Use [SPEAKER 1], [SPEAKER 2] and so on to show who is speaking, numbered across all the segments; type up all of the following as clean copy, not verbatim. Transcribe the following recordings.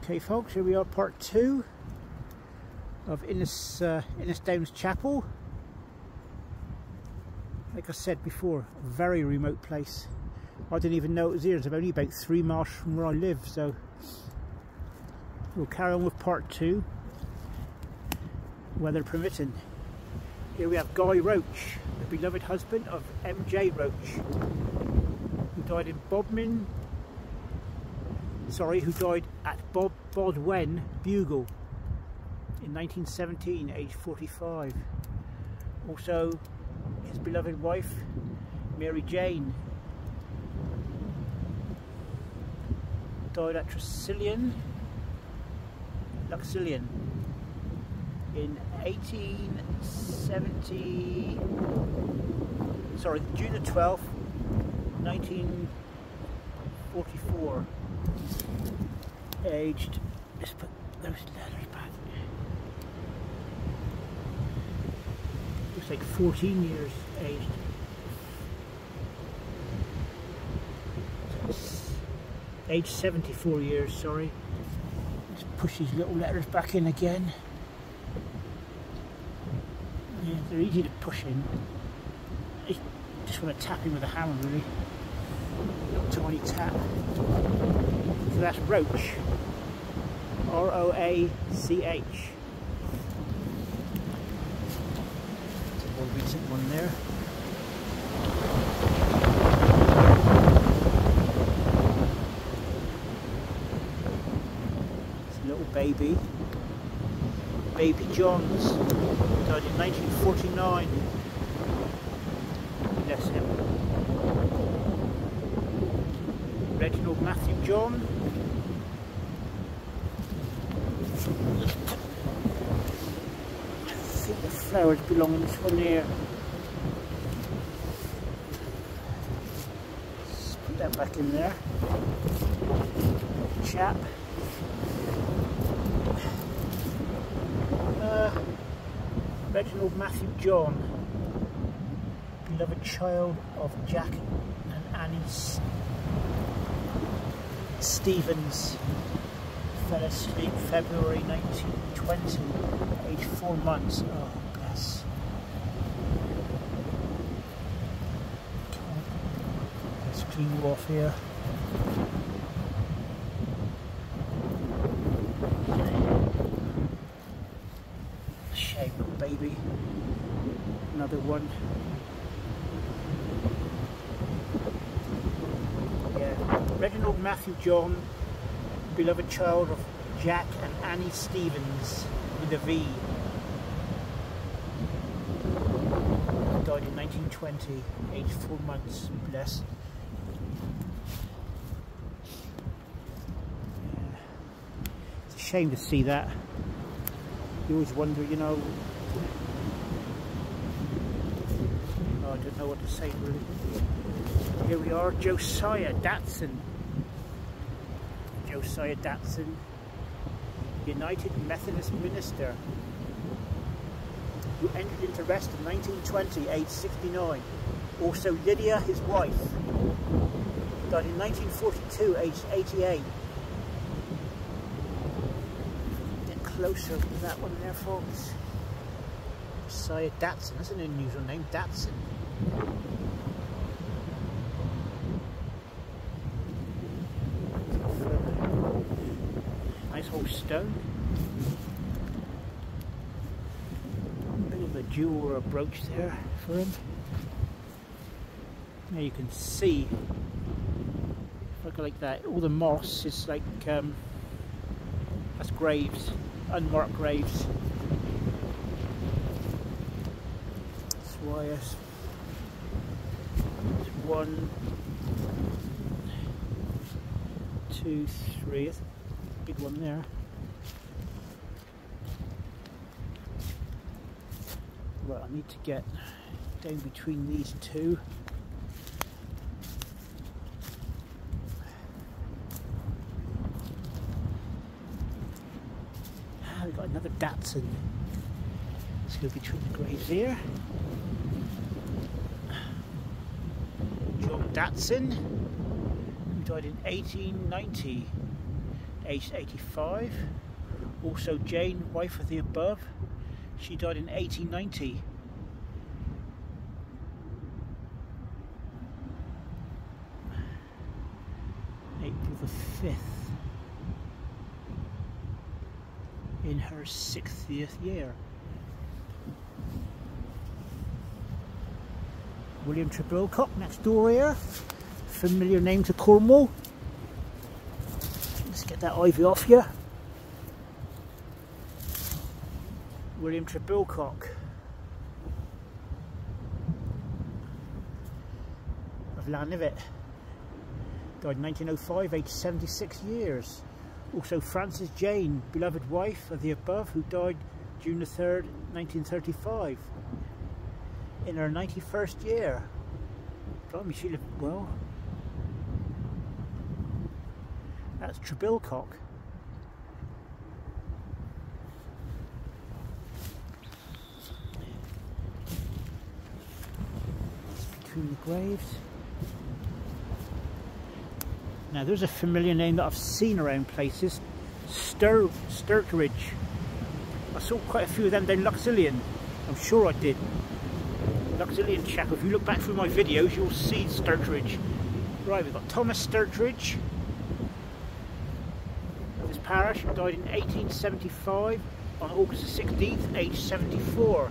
[SPEAKER 1] Okay folks, here we are, part 2 of Innis Downs Chapel. Like I said before, a very remote place. I didn't even know it was here. It's only about 3 miles from where I live, so we'll carry on with part 2, weather permitting. Here we have Guy Roach, the beloved husband of MJ Roach, who died in bodmin. Who died at Bodmin, Bugle in 1917, aged 45. Also, his beloved wife, Mary Jane, died at Luxillian in June the 12th, 1944. Aged, let's put those letters back. Looks like 14 years aged. Aged 74 years, sorry. Let's push these little letters back in again. Yeah, they're easy to push in. I just want to tap in with a hammer, really. Little tiny tap. So that's Roach. R-O-A-C-H. It's a more recent one there. It's a little baby. Baby Johns. Died in 1949. Bless him. Reginald Matthew John. I think the flowers belong in this one here. Let's put that back in there. Chap. Reginald Matthew John, beloved child of Jack and Annie Stevens, fell asleep February 1920, aged 4 months. Oh, bless. Let's clean you off here. Shame, little baby. Another one. Reginald Matthew John, beloved child of Jack and Annie Stevens, with a V. Died in 1920, aged 4 months, bless. Yeah. It's a shame to see that. You always wonder, you know, I don't know what to say really. Here we are, Josiah Datson. Josiah Datson, United Methodist minister, who entered into rest in 1920, aged 69. Also Lydia, his wife, died in 1942, aged 88. Get closer to that one there, folks. Josiah Datson, that's an unusual name, Datson. Nice whole stone. A bit of a jewel or a brooch there for him. Now you can see, if I go like that, all the moss is like, that's graves, unmarked graves. That's why it's 1, 2, 3. That's a big one there. Right, I need to get down between these two. We've got another Datson. Let's go between the graves here. John Datson, who died in 1890, aged 85. Also Jane, wife of the above, she died in 1890. April the 5th, in her 60th year. William Trebilcock next door here, familiar name to Cornwall. Let's get that ivy off you. William Trebilcock of Llanivit, died in 1905, aged 76 years. Also Frances Jane, beloved wife of the above, who died June the 3rd, 1935, in her 91st year. Blimey, she lived well. That's Trebilcock. Between the graves. Now there's a familiar name that I've seen around places, Sturridge. I saw quite a few of them down Luxillian. I'm sure I did. Luxillian chap, if you look back through my videos you'll see Sturridge. Right, we've got Thomas Sturridge of this parish, who died in 1875 on August the 16th, aged 74.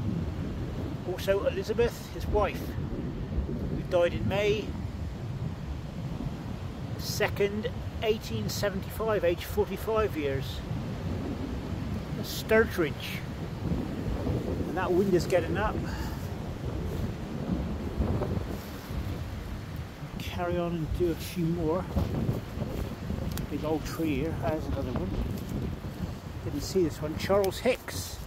[SPEAKER 1] Also Elizabeth, his wife, who died in May 2nd, 1875, aged 45 years. Sturridge. And that wind is getting up. Carry on and do a few more. Big old tree here. There's another one. Didn't see this one. Charles Hicks.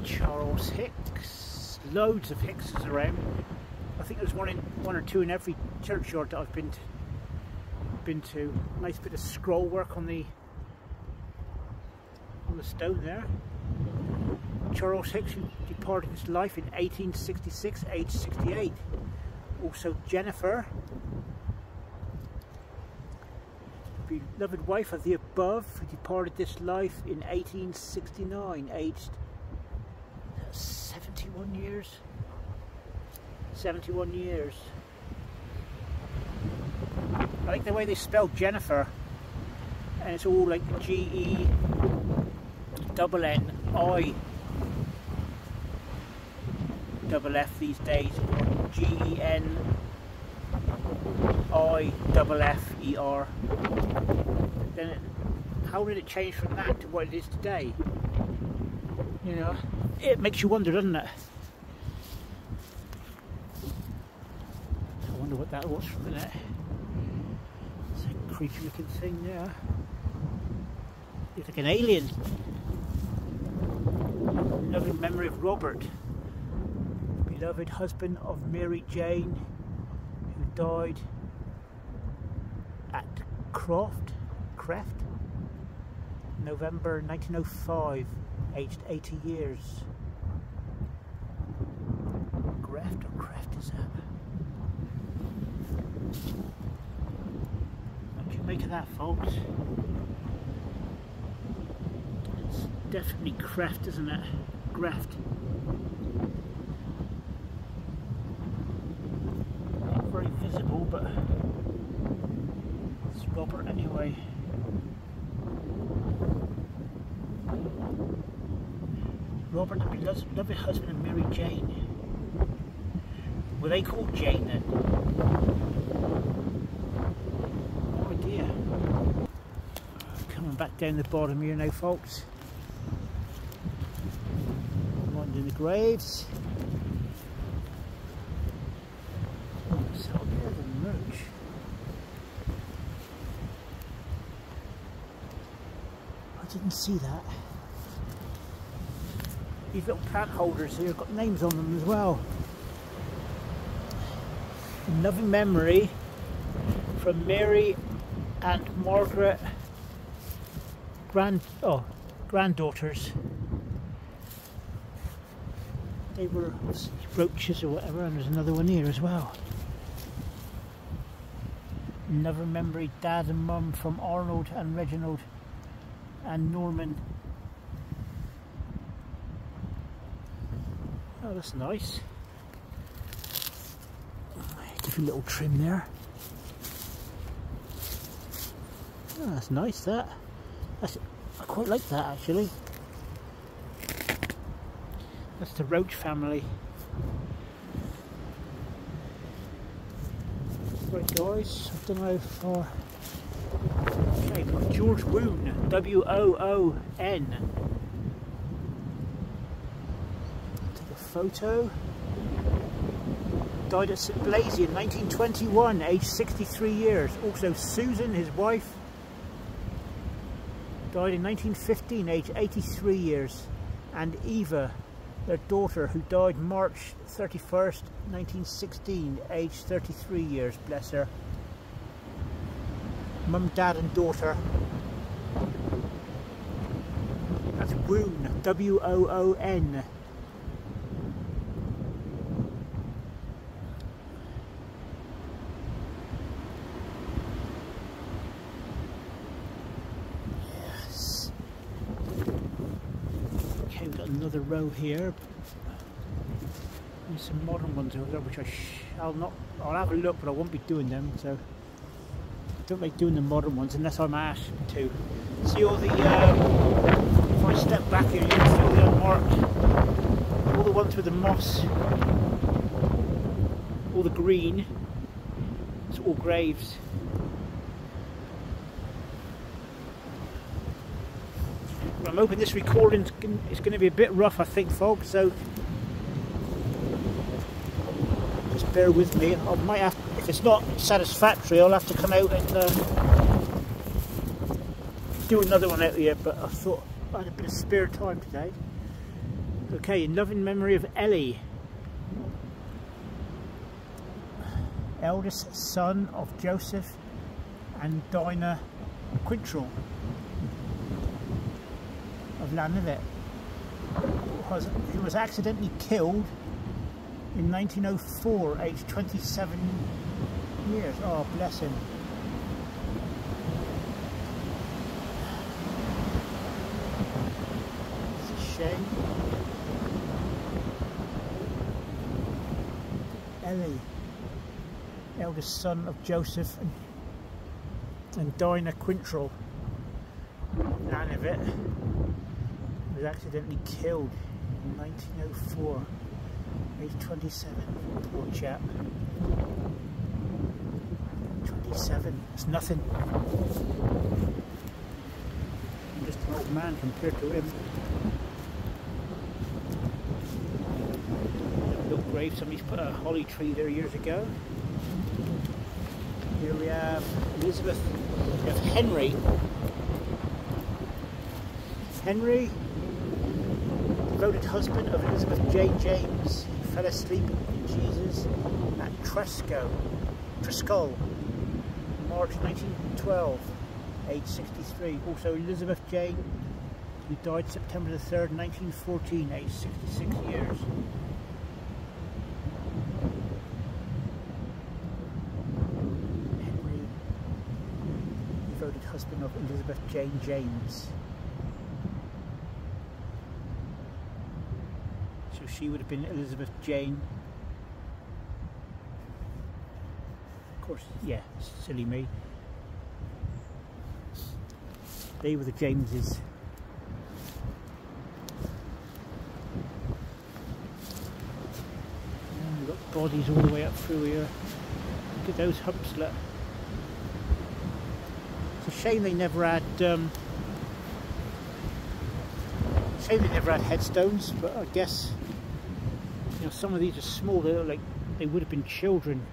[SPEAKER 1] Charles Hicks. Loads of Hickses around. I think there's one or two in every churchyard that I've been to. Nice bit of scroll work on the stone there. Charles Hicks, who departed this life in 1866, aged 68. Also Jennifer, beloved wife of the above, who departed this life in 1869, aged 71 years. 71 years. I like the way they spell Jennifer, and it's all like G-E-N-N-I-F-F these days, or G-E-N-I-F-F-E-R. Then how did it change from that to what it is today? You know, it makes you wonder, doesn't it? I wonder what that was for a minute. It's a creepy looking thing there. It's like an alien. Loving memory of Robert, beloved husband of Mary Jane, who died at Creft, November 1905, aged 80 years. Greft or Creft is that? What do you make of that, folks? It's definitely Creft, isn't it? Greft. Not very visible, but it's Robert anyway. Robert, the beloved husband of Mary Jane. Were they called Jane then? No idea. Coming back down the bottom here now, folks. Winding the graves. So there's the merch. I didn't see that. These little plant holders here have got names on them as well. In loving memory from Mary and Margaret, granddaughters. They were brooches or whatever, and there's another one here as well. Another memory, Dad and Mum from Arnold and Reginald and Norman. Oh, that's nice. Give you a little trim there. Oh, that's nice, that. I quite like that, actually. That's the Roach family. Right guys, I don't know if okay, got George Woon, W-O-O-N. Take a photo. Died at St Blazey in 1921, aged 63 years. Also Susan, his wife, died in 1915, aged 83 years. And Eva, their daughter, who died March 31st, 1916, aged 33 years, bless her. Mum, Dad and daughter. That's Woon, W-O-O-N. Yes. Okay, we've got another row here. There's some modern ones over there, which I'll have a look, but I won't be doing them, so I don't like doing the modern ones unless I'm asked to. See all the, if I step back here, you can see all the unmarked, all the ones with the moss, all the green, it's all graves. I'm hoping this recording is going to be a bit rough, I think, folks, so bear with me. I might have, if it's not satisfactory, I'll have to come out and do another one out here, but I thought I had a bit of spare time today. Okay, in loving memory of Ellie, eldest son of Joseph and Dinah Quintrell of Llanivet, who was accidentally killed in 1904, aged 27 years. Oh, bless him. It's a shame. Ellie, eldest son of Joseph and Dinah Quintrell, Llanivet, was accidentally killed in 1904. Age 27, poor chap. 27, it's nothing. I'm just an old man compared to him. Little grave, somebody's put a holly tree there years ago. Here we have Elizabeth, we have Henry. Henry, devoted husband of Elizabeth J. James, fell asleep in Jesus at Triscoll, March 1912, age 63. Also Elizabeth Jane, who died September the 3rd, 1914, age 66 years. Henry, devoted husband of Elizabeth Jane James. She would have been Elizabeth Jane. Of course, yeah, silly me. They were the Jameses. And we've got bodies all the way up through here. Look at those humps, look. It's a shame they never had headstones, but I guess, you know, some of these are small. They look like they would have been children.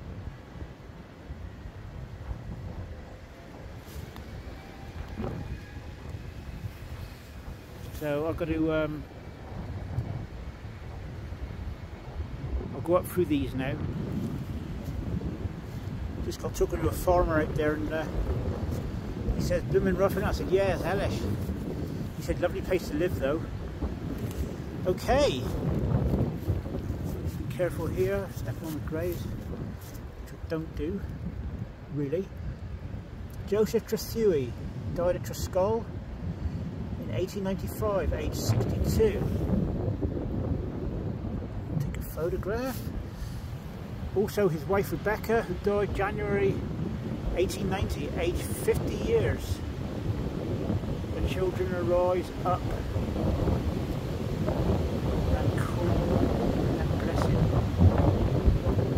[SPEAKER 1] So I've got to I'll go up through these now. Just got talking to a farmer out there, and he says, "Bloomin' rough," and I said, "Yeah, it's hellish." He said, "Lovely place to live, though." Okay. Careful here, stepping on the graves, which I don't do, really. Joseph Trethewey died at Trescol in 1895, aged 62. Take a photograph. Also his wife Rebecca, who died January 1890, aged 50 years. The children arise up and Cornwall and bless him.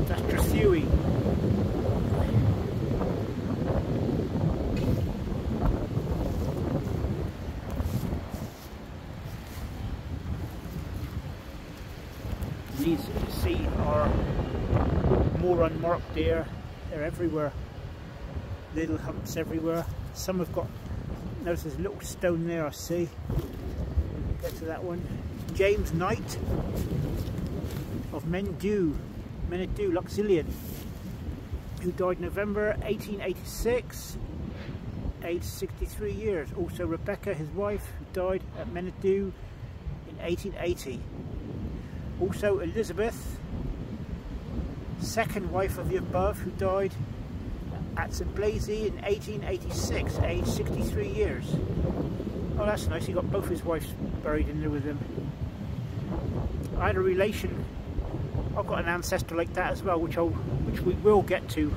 [SPEAKER 1] That's Trethewey. These, you see, are more unmarked deer. They're everywhere. Little humps everywhere. Some have got, notice there's a little stone there, I see. Get to that one. James Knight of Mendu, Luxillian, who died November 1886, aged 63 years. Also Rebecca, his wife, who died at Menadu in 1880. Also Elizabeth, second wife of the above, who died at St Blaise in 1886, aged 63 years. Oh, that's nice, he got both his wives buried in there with him. I had a relation, I've got an ancestor like that as well, which we will get to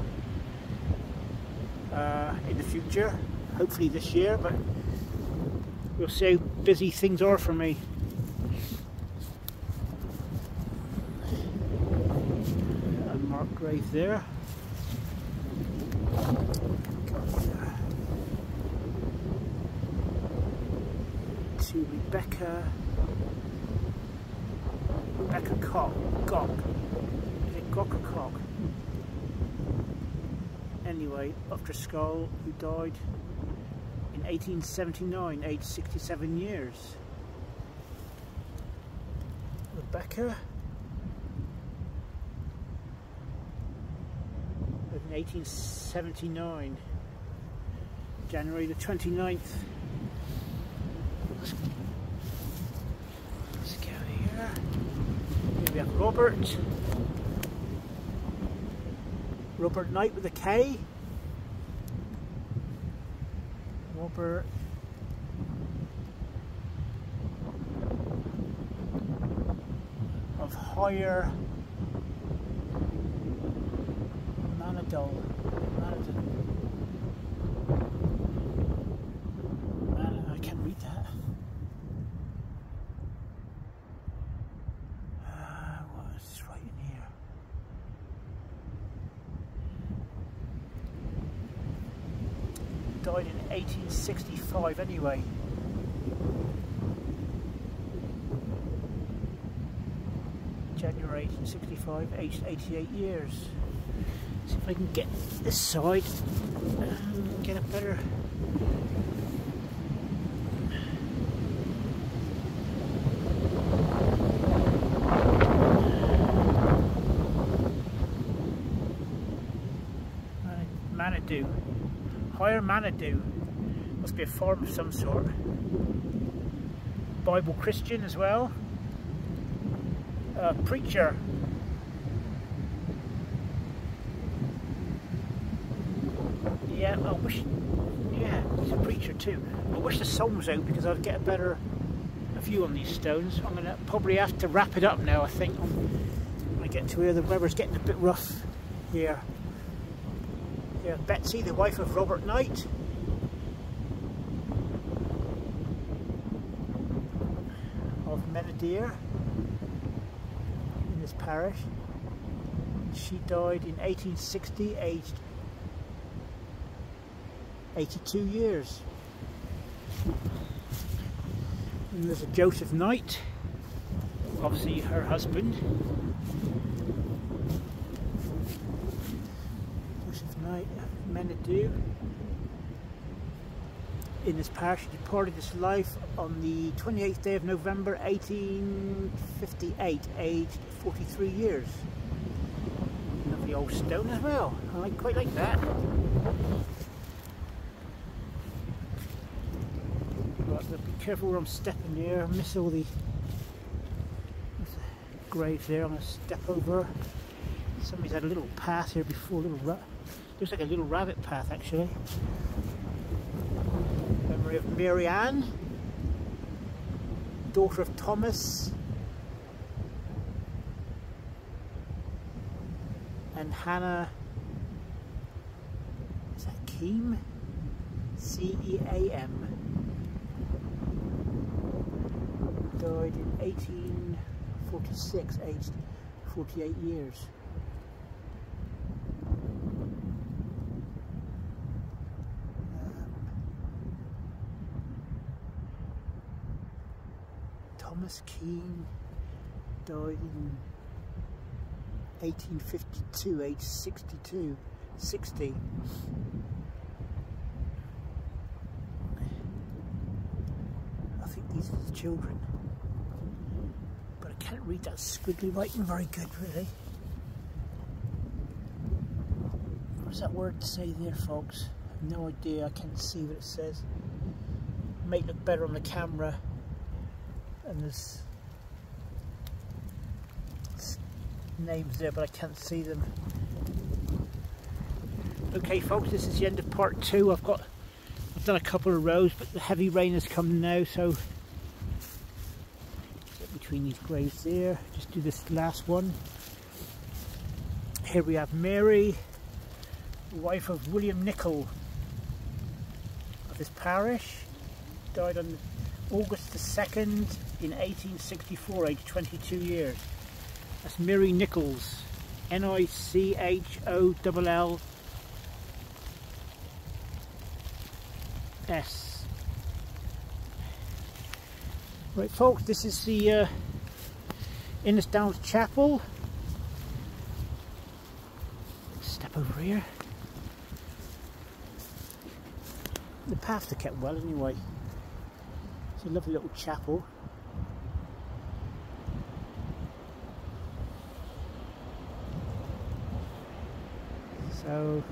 [SPEAKER 1] in the future, hopefully this year, but we'll see how busy things are for me. Unmarked grave there. To Rebecca Gog. Is it Gog or Cog? Anyway, of Trescol, who died in 1879, aged 67 years. Rebecca in 1879, January the 29th. Let's go here. Here we have Robert Knight with a K. Robert of Higher Manadol. I can't read that. What is this right in here? Died in 1865 anyway. January 1865, aged 88 years. See if I can get this side and get a better. Manadu. Higher Manadu. Must be a farm of some sort. Bible Christian as well. Preacher. Yeah, I wish. Yeah, he's a preacher too. I wish the sun was out because I'd get a view on these stones. I'm gonna probably have to wrap it up now, I think. When I get to here, the weather's getting a bit rough here. Yeah, Betsy, the wife of Robert Knight. Of Menadeer in this parish. She died in 1860, aged 82 years. And there's a Joseph Knight, obviously her husband. Joseph Knight, Menadu. In this parish, he departed this life on the 28th day of November 1858, aged 43 years. Lovely old stone as well. I quite like that. But be careful where I'm stepping here. I miss all the graves there. I'm going to step over. Somebody's had a little path here before. Looks like a little rabbit path actually. memory of Mary Ann, daughter of Thomas and Hannah, is that Keam? C-E-A-M. Died in 1846, aged 48 years. Thomas Keane died in 1852, aged 60. I think these are the children, but I can't read that squiggly writing very good, really. What's that word say there, folks? I have no idea, I can't see what it says. It may look better on the camera, and there's names there, but I can't see them. Okay folks, this is the end of part 2. I've done a couple of rows, but the heavy rain has come now, so get between these graves there. Just do this last one. Here we have Mary, wife of William Nicol of this parish. Died on August the 2nd in 1864, aged 22 years. That's Mary Nichols, Nichols. Right folks, this is the Innis Chapel. Step over here. The paths are kept well anyway. It's a lovely little chapel. So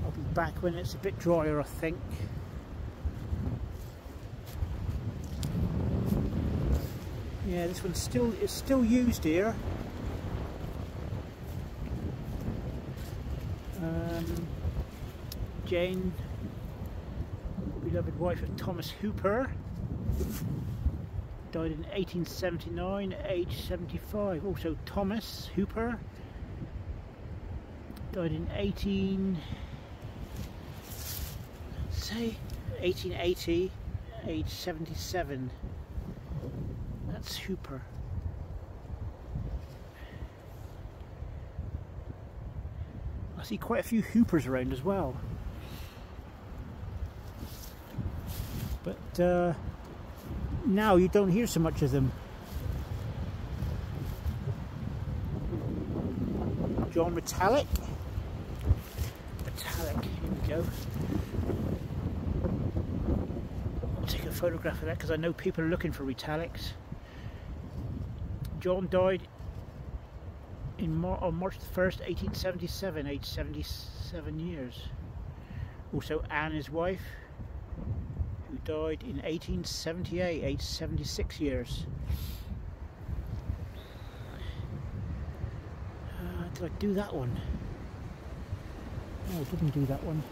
[SPEAKER 1] I'll be back when it's a bit drier, I think. Yeah, this one's still used here. Jane, beloved wife of Thomas Hooper, died in 1879, aged 75. Also Thomas Hooper died in 1880, aged 77. That's Hooper. I see quite a few Hoopers around as well. But now you don't hear so much of them. John Metallic. Here we go. I'll take a photograph of that because I know people are looking for Metallics. John died on March the 1st, 1877, aged 77 years. Also Anne, his wife, who died in 1878, aged 76 years. Did I do that one? No, I didn't do that one.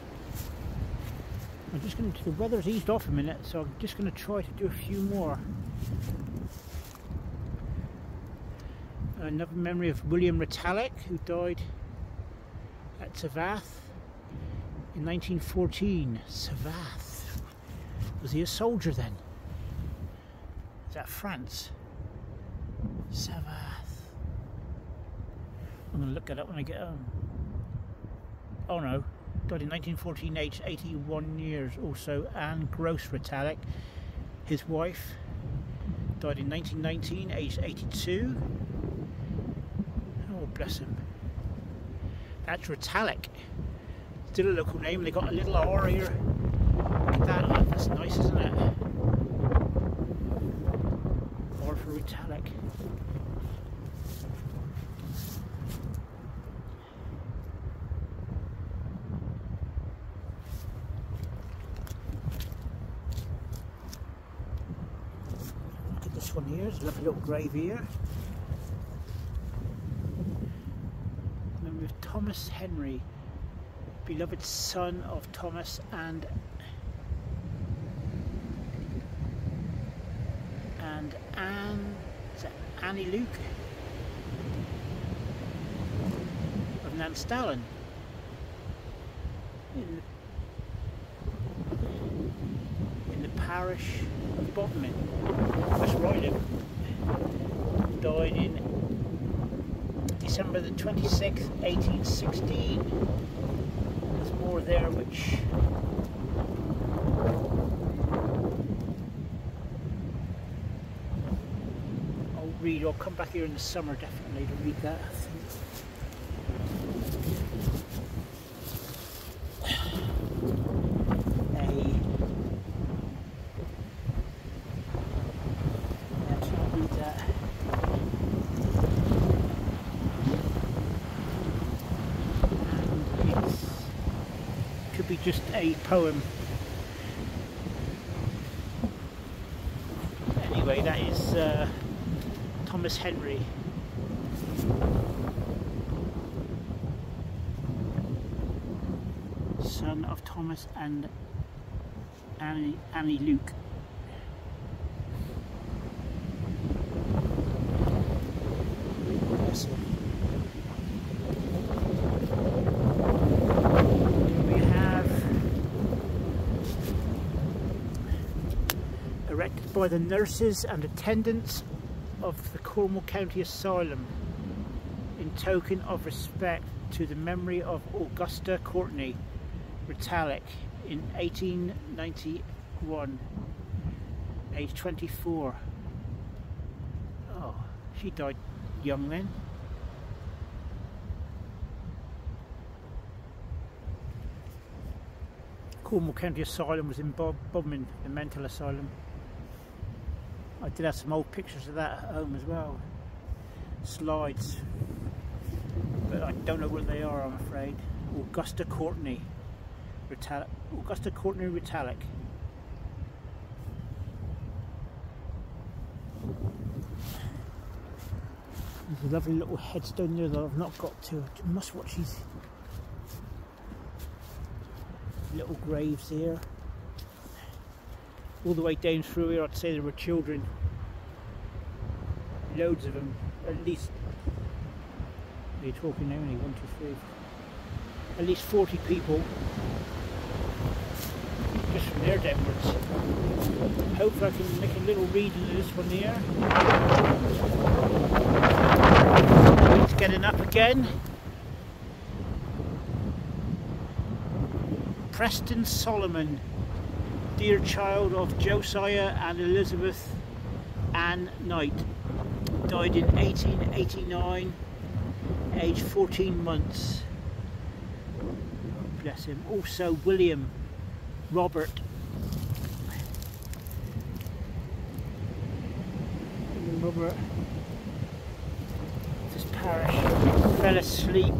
[SPEAKER 1] I'm just going to, the weather's eased off a minute, so I'm just going to try to do a few more. Another memory of William Metallic, who died at Savath in 1914. Savath. Was he a soldier then? Is that France? Savath. I'm going to look it up when I get home. Oh no, died in 1914, aged 81 years. Also Anne Gross Metallic, his wife, died in 1919, aged 82. Oh bless him. That's Metallic. Still a local name. They got a little R here. Look at that. Oh, that's nice, isn't it? R for Metallic. This one here is a lovely little grave here. Memory of Thomas Henry, beloved son of Thomas and and Annie Luke of Nanstallen in the parish of bodmin, West Riding. Died in December the 26th, 1816. There's more there which I'll read. I'll come back here in the summer definitely to read that, I think. Be just a poem. Anyway, that is Thomas Henry. Son of Thomas and Annie Luke. Bless him. Erected by the nurses and attendants of the Cornwall County Asylum in token of respect to the memory of Augusta Courtney Retallick in 1891, age 24. Oh, she died young then. Cornwall County Asylum was in Bodmin, the mental asylum. I did have some old pictures of that at home as well. Slides. But I don't know where they are, I'm afraid. Augusta Courtney Retallick. Augusta Courtney Retallick. There's a lovely little headstone there that I've not got to. I must watch these little graves here. All the way down through here, I'd say there were children. Loads of them, at least. What are you talking now? Only 1, 2, 3. At least 40 people. Just from there downwards. Hopefully I can make a little reading of this one here. It's getting up again. Preston Solomon, dear child of Josiah and Elizabeth Ann Knight, died in 1889, aged 14 months. Bless him. Also William Robert. Robert, this parish, fell asleep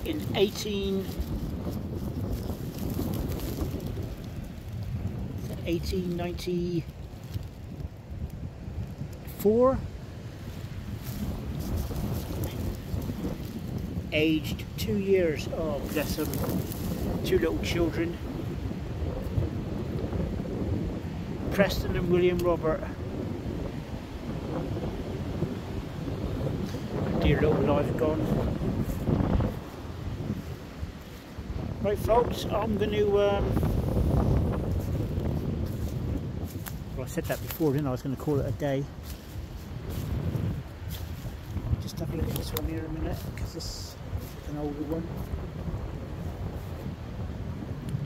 [SPEAKER 1] in 1894, aged 2 years. Oh, bless him. 2 little children, Preston and William Robert. Dear little life gone. Right folks, I'm going to well, I said that before, didn't I? I was going to call it a day. Just have a look at this one here a minute, because this is an older one.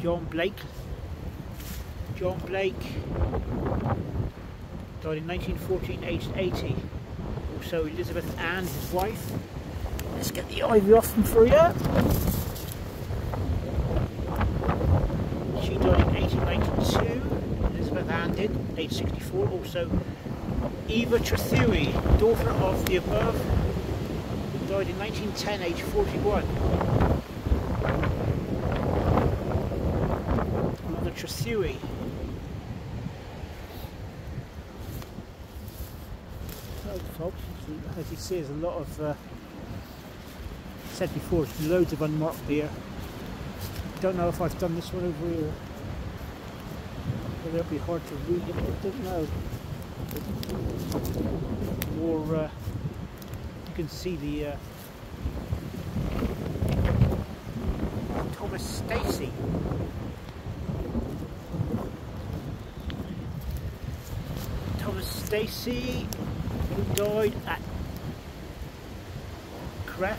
[SPEAKER 1] John Blake died in 1914, aged 80. Also Elizabeth Ann, his wife. Let's get the ivy off them for you. She died in 1892. Elizabeth Ann did, age 64. Also Eva Trethui, daughter of the above, died in 1910, age 41. Another Trethui. So folks, as you see, there's a lot of, said before, there's loads of unmarked beer. Don't know if I've done this one over here. Whether it'll be hard to read it, I don't know. more, you can see the Thomas Stacey. Thomas Stacey, who died at Creft,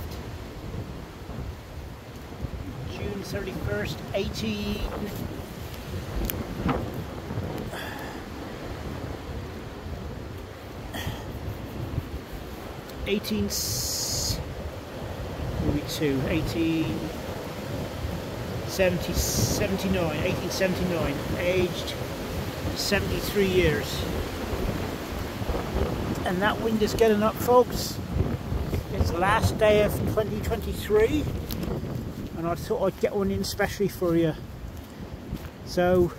[SPEAKER 1] June 31st, 1879, aged 73 years. And that wind is getting up, folks. It's the last day of 2023, and I thought I'd get one in especially for you. So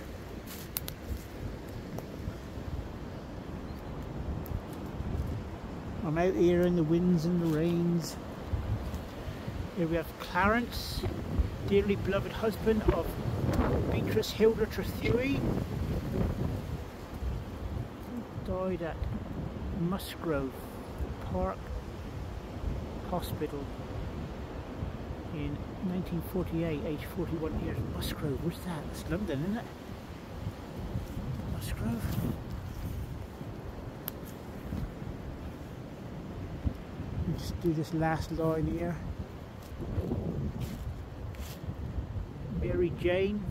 [SPEAKER 1] I'm out here in the winds and the rains. Here we have Clarence, dearly beloved husband of Beatrice Hilda Trethewey, died at Musgrove Park Hospital in 1948, aged 41 years. Musgrove, where's that? It's London, isn't it? Musgrove. Let's do this last line here. Mary Jane.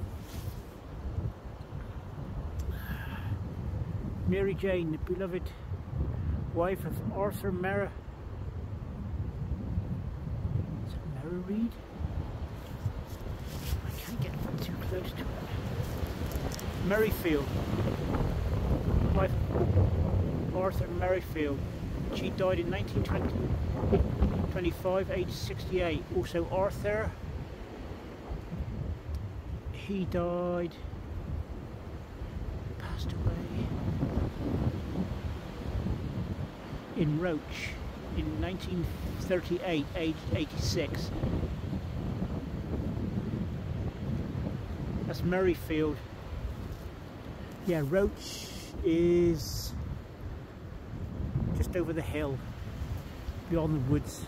[SPEAKER 1] Mary Jane, the beloved wife of Arthur Merrill. Is it Merrill? I can't get too close to it. Merrifield. Wife of Arthur Merrifield. She died in 1925, aged 68. Also Arthur, he died, passed away in Roach in 1938, aged 86. That's Merrifield. Yeah, Roach is just over the hill, beyond the woods.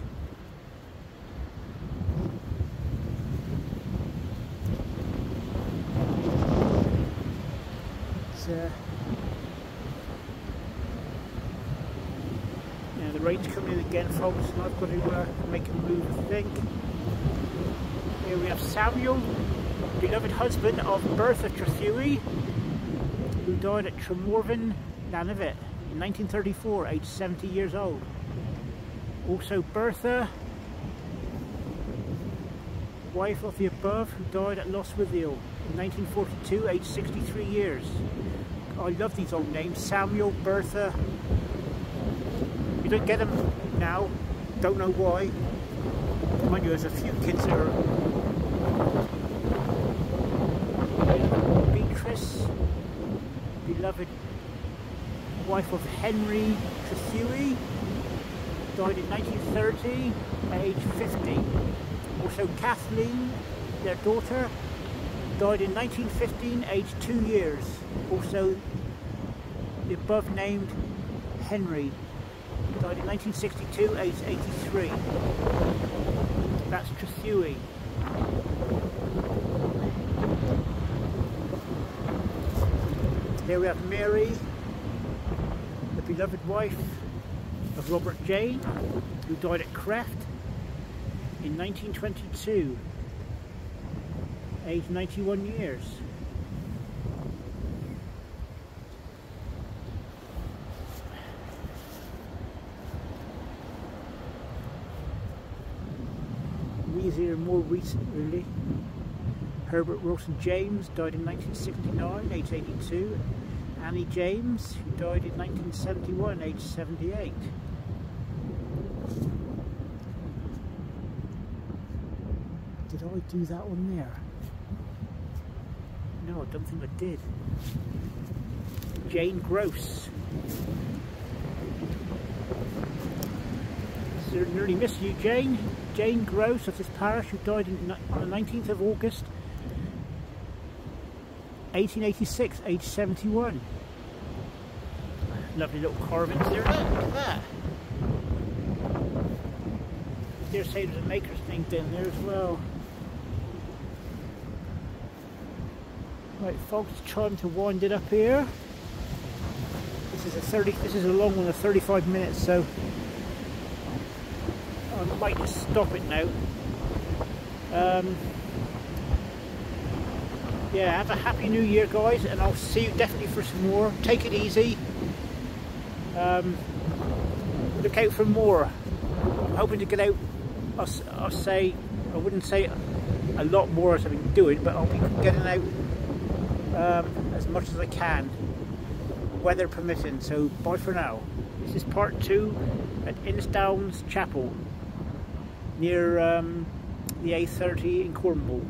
[SPEAKER 1] Now the rain's coming in again, folks, and I've got to make a move, I think. Here we have Samuel, beloved husband of Bertha Trethewey, who died at Tremorvan, Nunavut, in 1934, aged 70 years old. Also Bertha, wife of the above, who died at Lostwithiel in 1942, aged 63 years. I love these old names, Samuel, Bertha. You don't get them now, don't know why. Mind you, there's a few kids that are... Beatrice, beloved wife of Henry Trethewey, died in 1930, age 50. Also Kathleen, their daughter, died in 1915, aged 2 years. Also the above named Henry, died in 1962, aged 83. That's Trethewey. Here we have Mary, the beloved wife of Robert Jane, who died at Creft in 1922, aged 91 years. These here are more recent, really. Herbert Wilson James died in 1969, aged 82. Annie James, who died in 1971, aged 78. Did I do that one there? No, I don't think I did. Jane Gross. So nearly missed you, Jane. Jane Gross of this parish, who died on the 19th of August 1886, aged 71. Lovely little carvings there. Look at that. I dare say there's a maker's name down there as well. Right, folks, it's time to wind it up here. This is a long one of 35 minutes, so I might just stop it now. Yeah, have a happy new year, guys, and I'll see you definitely for some more. Take it easy. Look out for more. I'm hoping to get out, I wouldn't say a lot more as I've been doing, but I'll be getting out as much as I can, weather permitting. So bye for now. This is part 2 at Innis Chapel near the A30 in Cornwall.